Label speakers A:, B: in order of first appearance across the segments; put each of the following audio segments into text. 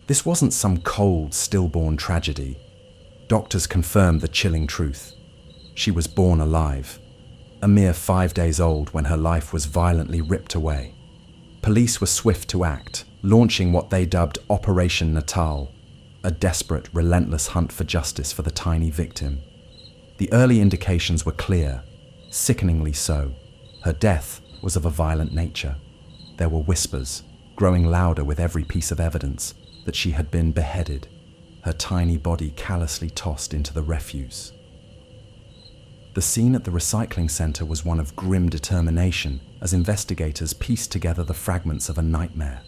A: This wasn't some cold, stillborn tragedy. Doctors confirmed the chilling truth. She was born alive, a mere 5 days old when her life was violently ripped away. Police were swift to act, launching what they dubbed Operation Natal, a desperate, relentless hunt for justice for the tiny victim. The early indications were clear, sickeningly so. Her death was of a violent nature. There were whispers, growing louder with every piece of evidence, that she had been beheaded, her tiny body callously tossed into the refuse. The scene at the recycling center was one of grim determination as investigators pieced together the fragments of a nightmare.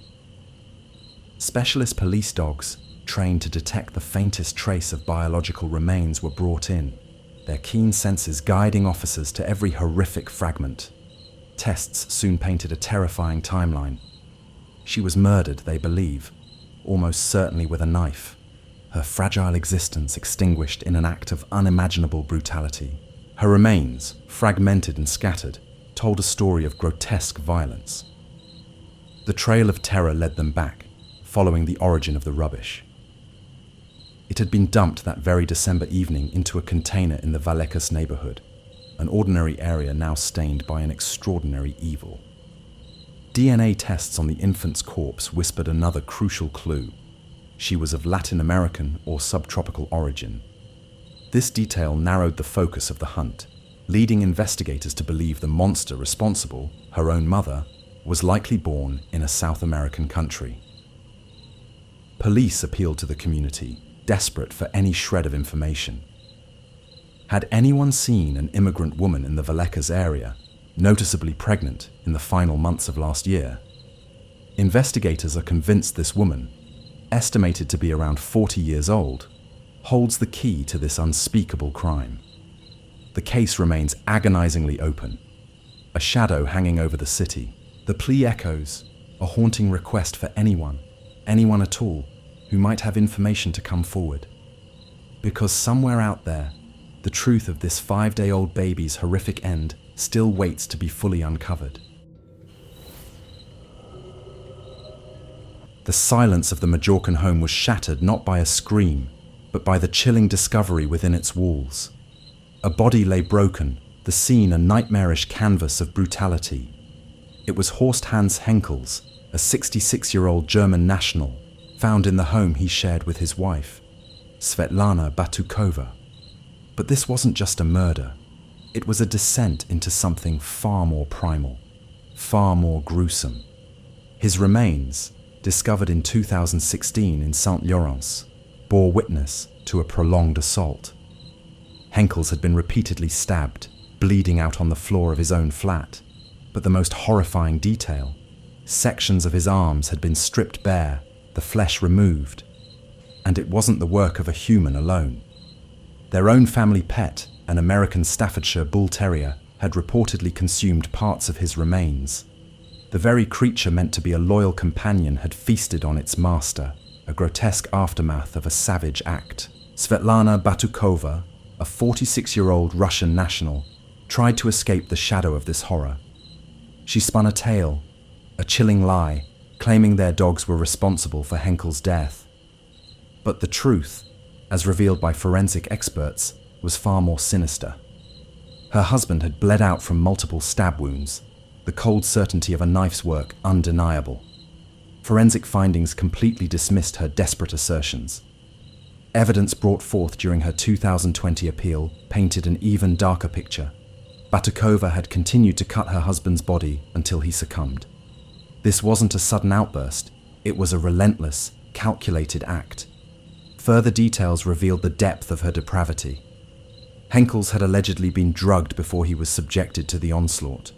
A: Specialist police dogs, trained to detect the faintest trace of biological remains, were brought in, their keen senses guiding officers to every horrific fragment. Tests soon painted a terrifying timeline. She was murdered, they believe, almost certainly with a knife, her fragile existence extinguished in an act of unimaginable brutality. Her remains, fragmented and scattered, told a story of grotesque violence. The trail of terror led them back, following the origin of the rubbish. It had been dumped that very December evening into a container in the Vallecas neighborhood, an ordinary area now stained by an extraordinary evil. DNA tests on the infant's corpse whispered another crucial clue. She was of Latin American or subtropical origin. This detail narrowed the focus of the hunt, leading investigators to believe the monster responsible, her own mother, was likely born in a South American country. Police appealed to the community, desperate for any shred of information. Had anyone seen an immigrant woman in the Vallecas area, noticeably pregnant in the final months of last year? Investigators are convinced this woman, estimated to be around 40 years old, holds the key to this unspeakable crime. The case remains agonizingly open, a shadow hanging over the city. The plea echoes, a haunting request for anyone at all, who might have information to come forward. Because somewhere out there, the truth of this 5-day-old baby's horrific end still waits to be fully uncovered. The silence of the Majorcan home was shattered not by a scream, but by the chilling discovery within its walls. A body lay broken, the scene a nightmarish canvas of brutality. It was Horst Hans Henkel's, a 66-year-old German national, found in the home he shared with his wife, Svetlana Batukova. But this wasn't just a murder. It was a descent into something far more primal, far more gruesome. His remains, discovered in 2016 in St. Laurence, bore witness to a prolonged assault. Henkel's had been repeatedly stabbed, bleeding out on the floor of his own flat. But the most horrifying detail, sections of his arms had been stripped bare, the flesh removed. And it wasn't the work of a human alone. Their own family pet, an American Staffordshire Bull Terrier, had reportedly consumed parts of his remains. The very creature meant to be a loyal companion had feasted on its master, a grotesque aftermath of a savage act. Svetlana Batukova, a 46-year-old Russian national, tried to escape the shadow of this horror. She spun a tale, a chilling lie, claiming their dogs were responsible for Henkel's death. But the truth, as revealed by forensic experts, was far more sinister. Her husband had bled out from multiple stab wounds, the cold certainty of a knife's work undeniable. Forensic findings completely dismissed her desperate assertions. Evidence brought forth during her 2020 appeal painted an even darker picture. Batukova had continued to cut her husband's body until he succumbed. This wasn't a sudden outburst, it was a relentless, calculated act. Further details revealed the depth of her depravity. Henkel's had allegedly been drugged before he was subjected to the onslaught.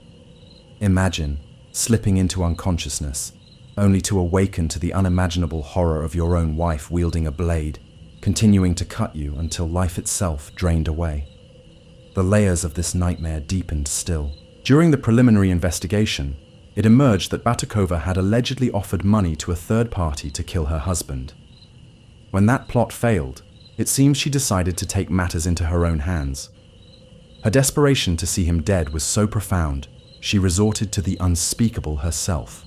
A: Imagine slipping into unconsciousness, only to awaken to the unimaginable horror of your own wife wielding a blade, continuing to cut you until life itself drained away. The layers of this nightmare deepened still. During the preliminary investigation, it emerged that Batukova had allegedly offered money to a third party to kill her husband. When that plot failed, it seems she decided to take matters into her own hands. Her desperation to see him dead was so profound, she resorted to the unspeakable herself.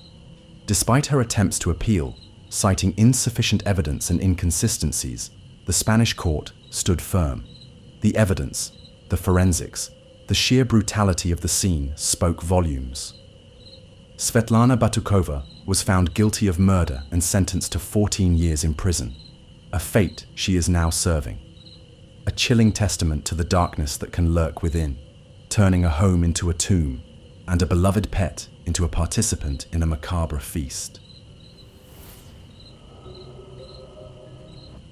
A: Despite her attempts to appeal, citing insufficient evidence and inconsistencies, the Spanish court stood firm. The evidence, the forensics, the sheer brutality of the scene spoke volumes. Svetlana Batukova was found guilty of murder and sentenced to 14 years in prison, a fate she is now serving. A chilling testament to the darkness that can lurk within, turning a home into a tomb and a beloved pet into a participant in a macabre feast.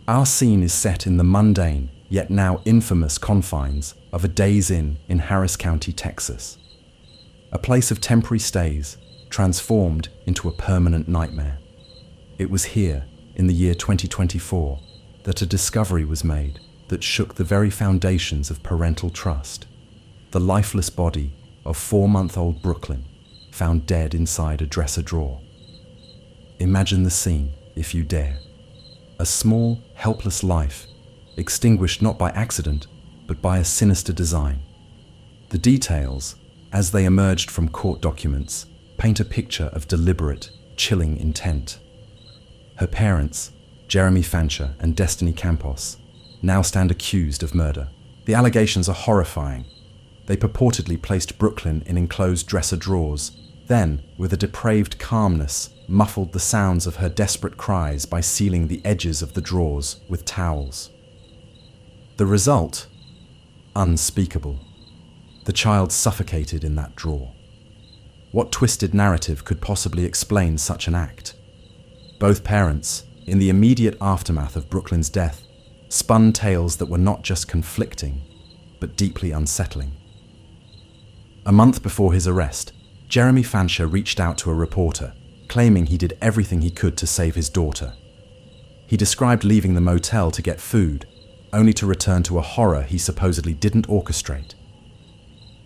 A: Our scene is set in the mundane, yet now infamous confines of a Days Inn in Harris County, Texas. A place of temporary stays, transformed into a permanent nightmare. It was here, in the year 2024, that a discovery was made that shook the very foundations of parental trust. The lifeless body of 4-month-old Brookelyn, found dead inside a dresser drawer. Imagine the scene, if you dare. A small, helpless life, extinguished not by accident, but by a sinister design. The details, as they emerged from court documents, paint a picture of deliberate, chilling intent. Her parents, Jeremy Fancher and Destiny Campos, now stand accused of murder. The allegations are horrifying. They purportedly placed Brookelyn in enclosed dresser drawers, then, with a depraved calmness, muffled the sounds of her desperate cries by sealing the edges of the drawers with towels. The result? Unspeakable. The child suffocated in that drawer. What twisted narrative could possibly explain such an act? Both parents, in the immediate aftermath of Brookelyn's death, spun tales that were not just conflicting, but deeply unsettling. A month before his arrest, Jeremy Fancher reached out to a reporter, claiming he did everything he could to save his daughter. He described leaving the motel to get food, only to return to a horror he supposedly didn't orchestrate.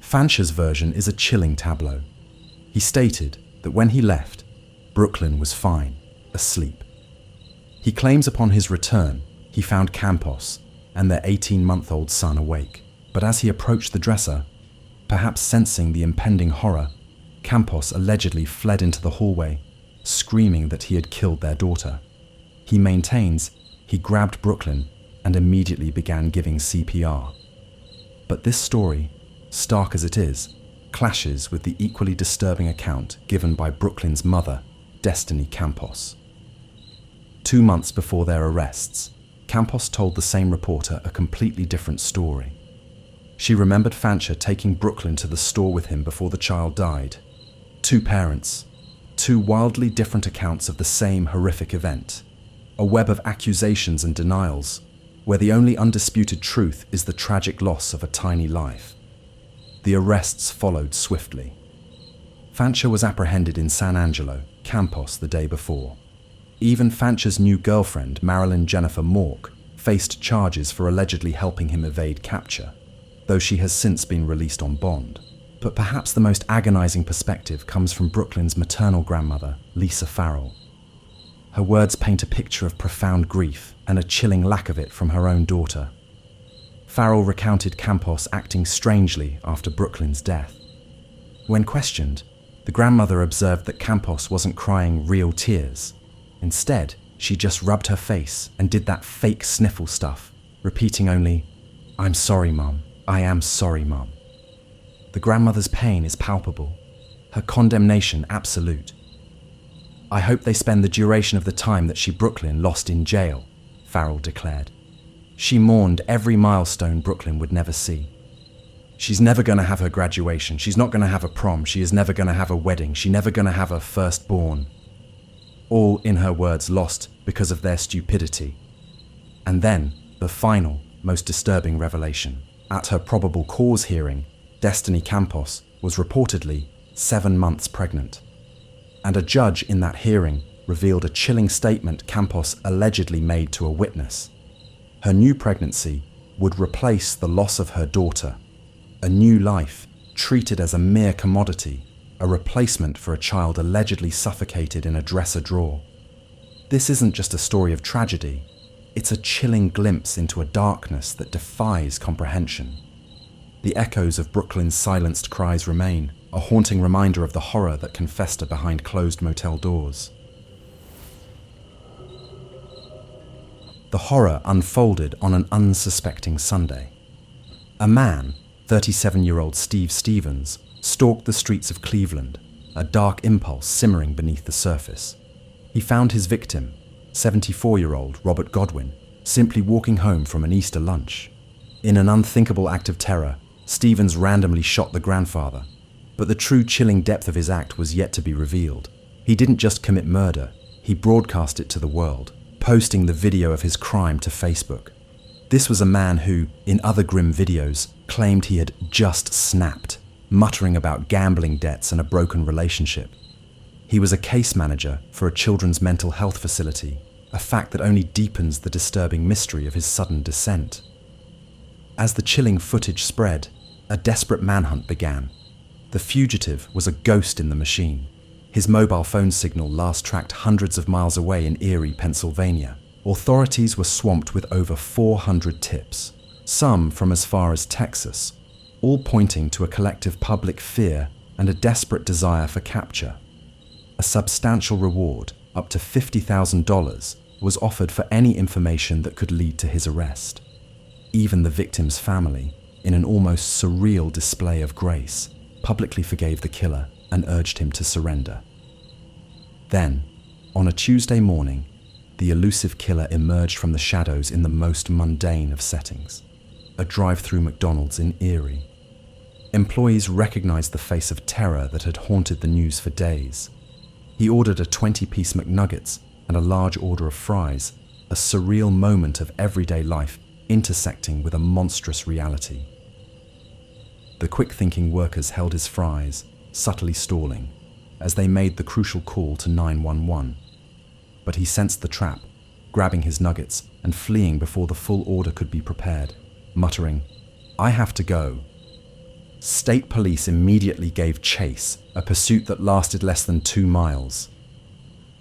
A: Fancher's version is a chilling tableau. He stated that when he left, Brookelyn was fine, asleep. He claims upon his return, he found Campos and their 18-month-old son awake. But as he approached the dresser, perhaps sensing the impending horror, Campos allegedly fled into the hallway, screaming that he had killed their daughter. He maintains he grabbed Brookelyn and immediately began giving CPR. But this story, stark as it is, clashes with the equally disturbing account given by Brookelyn's mother, Destiny Campos. 2 months before their arrests, Campos told the same reporter a completely different story. She remembered Fancher taking Brookelyn to the store with him before the child died. 2 parents, 2 wildly different accounts of the same horrific event. A web of accusations and denials, where the only undisputed truth is the tragic loss of a tiny life. The arrests followed swiftly. Fancher was apprehended in San Angelo, Campos, the day before. Even Fancher's new girlfriend, Marilyn Jennifer Mork, faced charges for allegedly helping him evade capture, though she has since been released on bond. But perhaps the most agonizing perspective comes from Brookelyn's maternal grandmother, Lisa Farrell. Her words paint a picture of profound grief and a chilling lack of it from her own daughter. Farrell recounted Campos acting strangely after Brookelyn's death. When questioned, the grandmother observed that Campos wasn't crying real tears. Instead, she just rubbed her face and did that fake sniffle stuff, repeating only, "I'm sorry, Mum. I am sorry, Mum." The grandmother's pain is palpable, her condemnation absolute. "I hope they spend the duration of the time that Brookelyn lost in jail," Farrell declared. She mourned every milestone Brookelyn would never see. She's never going to have her graduation, she's not going to have a prom, she is never going to have a wedding, she's never going to have her firstborn. All, in her words, lost because of their stupidity. And then, the final, most disturbing revelation. At her probable cause hearing, Destiny Campos was reportedly 7 months pregnant. And a judge in that hearing revealed a chilling statement Campos allegedly made to a witness. Her new pregnancy would replace the loss of her daughter. A new life, treated as a mere commodity, a replacement for a child allegedly suffocated in a dresser drawer. This isn't just a story of tragedy, it's a chilling glimpse into a darkness that defies comprehension. The echoes of Brooklyn's silenced cries remain, a haunting reminder of the horror that can fester behind closed motel doors. The horror unfolded on an unsuspecting Sunday. A man, 37-year-old Steve Stevens, stalked the streets of Cleveland, a dark impulse simmering beneath the surface. He found his victim, 74-year-old Robert Godwin, simply walking home from an Easter lunch. In an unthinkable act of terror, Stevens randomly shot the grandfather, but the true chilling depth of his act was yet to be revealed. He didn't just commit murder, he broadcast it to the world, posting the video of his crime to Facebook. This was a man who, in other grim videos, claimed he had just snapped, muttering about gambling debts and a broken relationship. He was a case manager for a children's mental health facility, a fact that only deepens the disturbing mystery of his sudden descent. As the chilling footage spread, a desperate manhunt began. The fugitive was a ghost in the machine. His mobile phone signal last tracked hundreds of miles away in Erie, Pennsylvania. Authorities were swamped with over 400 tips, some from as far as Texas, all pointing to a collective public fear and a desperate desire for capture. A substantial reward, up to $50,000, was offered for any information that could lead to his arrest. Even the victim's family, in an almost surreal display of grace, publicly forgave the killer and urged him to surrender. Then, on a Tuesday morning, the elusive killer emerged from the shadows in the most mundane of settings, a drive-through McDonald's in Erie. Employees recognized the face of terror that had haunted the news for days. He ordered a 20-piece McNuggets and a large order of fries, a surreal moment of everyday life intersecting with a monstrous reality. The quick-thinking workers held his fries, subtly stalling, as they made the crucial call to 911. But he sensed the trap, grabbing his nuggets and fleeing before the full order could be prepared, muttering, "I have to go." State police immediately gave chase, a pursuit that lasted less than 2 miles.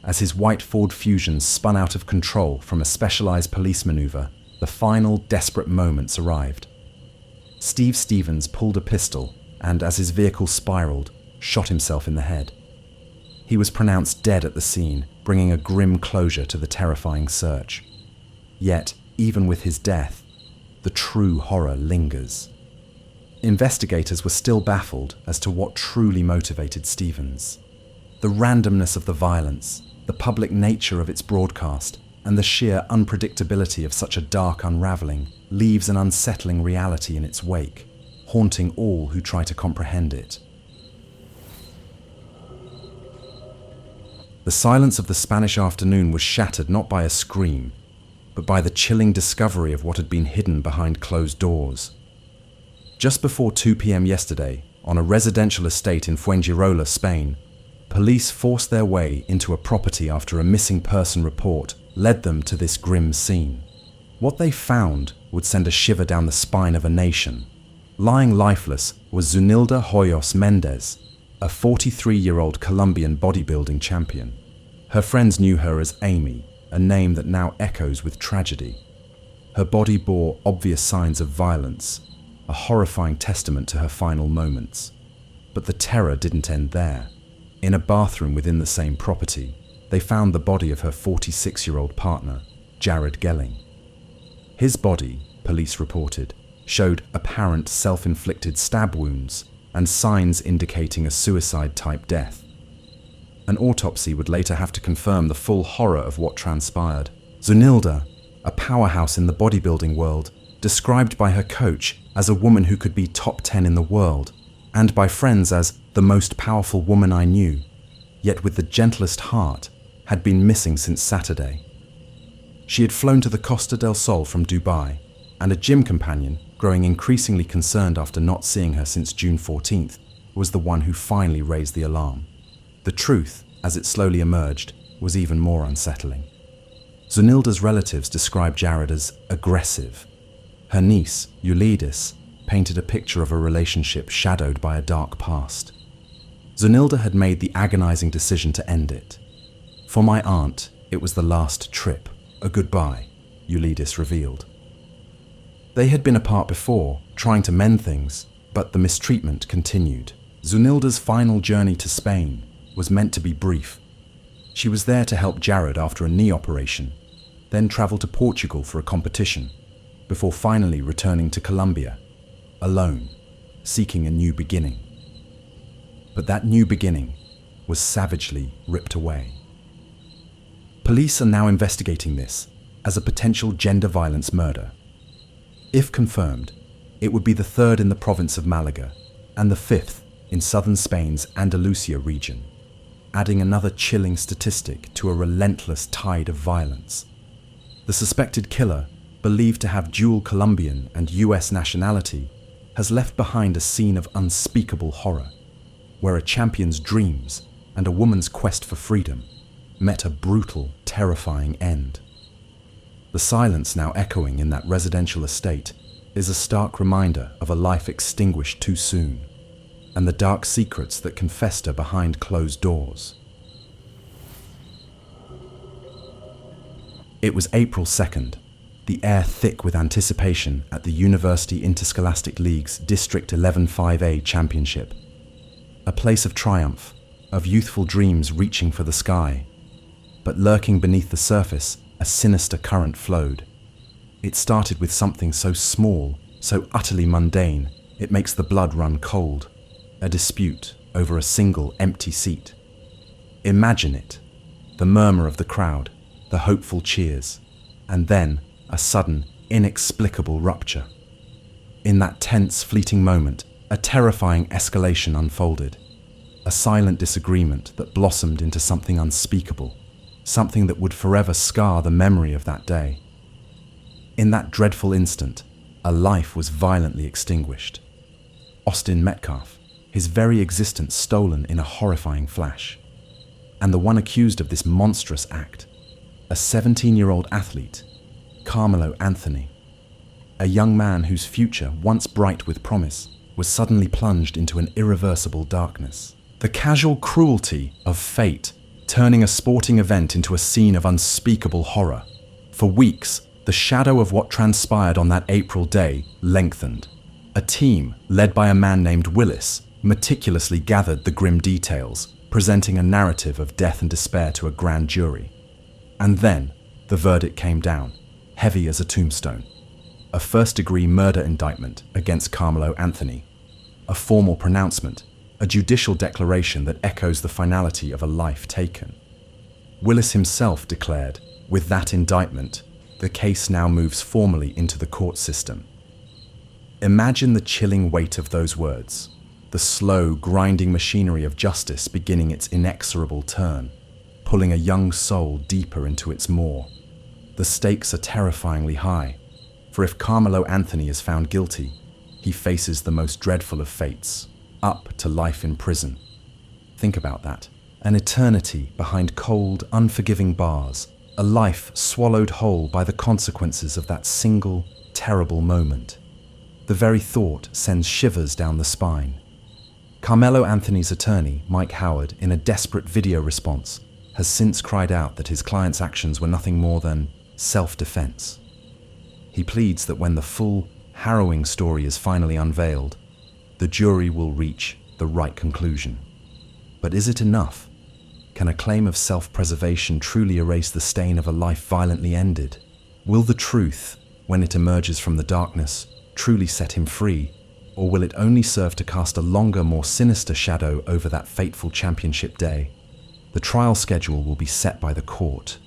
A: As his white Ford Fusion spun out of control from a specialized police maneuver, the final desperate moments arrived. Steve Stevens pulled a pistol and, as his vehicle spiraled, shot himself in the head. He was pronounced dead at the scene, bringing a grim closure to the terrifying search. Yet, even with his death, the true horror lingers. Investigators were still baffled as to what truly motivated Stevens. The randomness of the violence, the public nature of its broadcast, and the sheer unpredictability of such a dark unraveling leaves an unsettling reality in its wake, haunting all who try to comprehend it. The silence of the Spanish afternoon was shattered not by a scream, but by the chilling discovery of what had been hidden behind closed doors. Just before 2 p.m. yesterday, on a residential estate in Fuengirola, Spain, police forced their way into a property after a missing person report led them to this grim scene. What they found would send a shiver down the spine of a nation. Lying lifeless was Zunilda Hoyos Mendez, a 43-year-old Colombian bodybuilding champion. Her friends knew her as Amy, a name that now echoes with tragedy. Her body bore obvious signs of violence, a horrifying testament to her final moments. But the terror didn't end there. In a bathroom within the same property, they found the body of her 46-year-old partner, Jared Gelling. His body, police reported, showed apparent self-inflicted stab wounds and signs indicating a suicide-type death. An autopsy would later have to confirm the full horror of what transpired. Zunilda, a powerhouse in the bodybuilding world, described by her coach as a woman who could be top 10 in the world, and by friends as the most powerful woman I knew, yet with the gentlest heart, had been missing since Saturday. She had flown to the Costa del Sol from Dubai, and a gym companion, growing increasingly concerned after not seeing her since June 14th, was the one who finally raised the alarm. The truth, as it slowly emerged, was even more unsettling. Zunilda's relatives described Jared as aggressive. Her niece, Ulidis, painted a picture of a relationship shadowed by a dark past. Zunilda had made the agonizing decision to end it. For my aunt, it was the last trip, a goodbye, Ulidis revealed. They had been apart before, trying to mend things, But the mistreatment continued. Zunilda's final journey to Spain was meant to be brief. She was there to help Jared after a knee operation, then travel to Portugal for a competition, before finally returning to Colombia, alone, seeking a new beginning. But that new beginning was savagely ripped away. Police are now investigating this as a potential gender violence murder. If confirmed, it would be the third in the province of Malaga and the fifth in southern Spain's Andalusia region, adding another chilling statistic to a relentless tide of violence. The suspected killer, believed to have dual Colombian and US nationality, has left behind a scene of unspeakable horror, where a champion's dreams and a woman's quest for freedom met a brutal, terrifying end. The silence now echoing in that residential estate is a stark reminder of a life extinguished too soon, and the dark secrets that can fester behind closed doors. It was April 2nd, the air thick with anticipation at the University Interscholastic League's District 11-5A Championship. A place of triumph, of youthful dreams reaching for the sky. But lurking beneath the surface, a sinister current flowed. It started with something so small, so utterly mundane, it makes the blood run cold. A dispute over a single empty seat. Imagine it, the murmur of the crowd, the hopeful cheers, and then a sudden, inexplicable rupture. In that tense, fleeting moment, a terrifying escalation unfolded. A silent disagreement that blossomed into something unspeakable, something that would forever scar the memory of that day. In that dreadful instant, a life was violently extinguished. Austin Metcalf, his very existence stolen in a horrifying flash. And the one accused of this monstrous act, a 17-year-old athlete, Carmelo Anthony, a young man whose future, once bright with promise, was suddenly plunged into an irreversible darkness. The casual cruelty of fate, turning a sporting event into a scene of unspeakable horror. For weeks, the shadow of what transpired on that April day lengthened. A team, led by a man named Willis, meticulously gathered the grim details, presenting a narrative of death and despair to a grand jury. And then, the verdict came down, heavy as a tombstone. A first-degree murder indictment against Carmelo Anthony. A formal pronouncement, a judicial declaration that echoes the finality of a life taken. Willis himself declared, with that indictment, the case now moves formally into the court system. Imagine the chilling weight of those words, the slow, grinding machinery of justice beginning its inexorable turn, pulling a young soul deeper into its maw. The stakes are terrifyingly high, for if Carmelo Anthony is found guilty, he faces the most dreadful of fates, up to life in prison. Think about that. An eternity behind cold, unforgiving bars, a life swallowed whole by the consequences of that single, terrible moment. The very thought sends shivers down the spine. Carmelo Anthony's attorney, Mike Howard, in a desperate video response, has since cried out that his client's actions were nothing more than self-defense. He pleads that when the full, harrowing story is finally unveiled, the jury will reach the right conclusion. But is it enough? Can a claim of self-preservation truly erase the stain of a life violently ended? Will the truth, when it emerges from the darkness, truly set him free, or will it only serve to cast a longer, more sinister shadow over that fateful championship day? The trial schedule will be set by the court,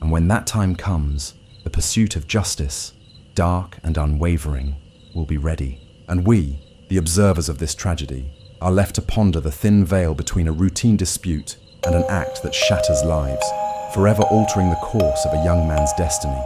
A: and when that time comes, the pursuit of justice, dark and unwavering, will be ready. And we, the observers of this tragedy, are left to ponder the thin veil between a routine dispute and an act that shatters lives, forever altering the course of a young man's destiny.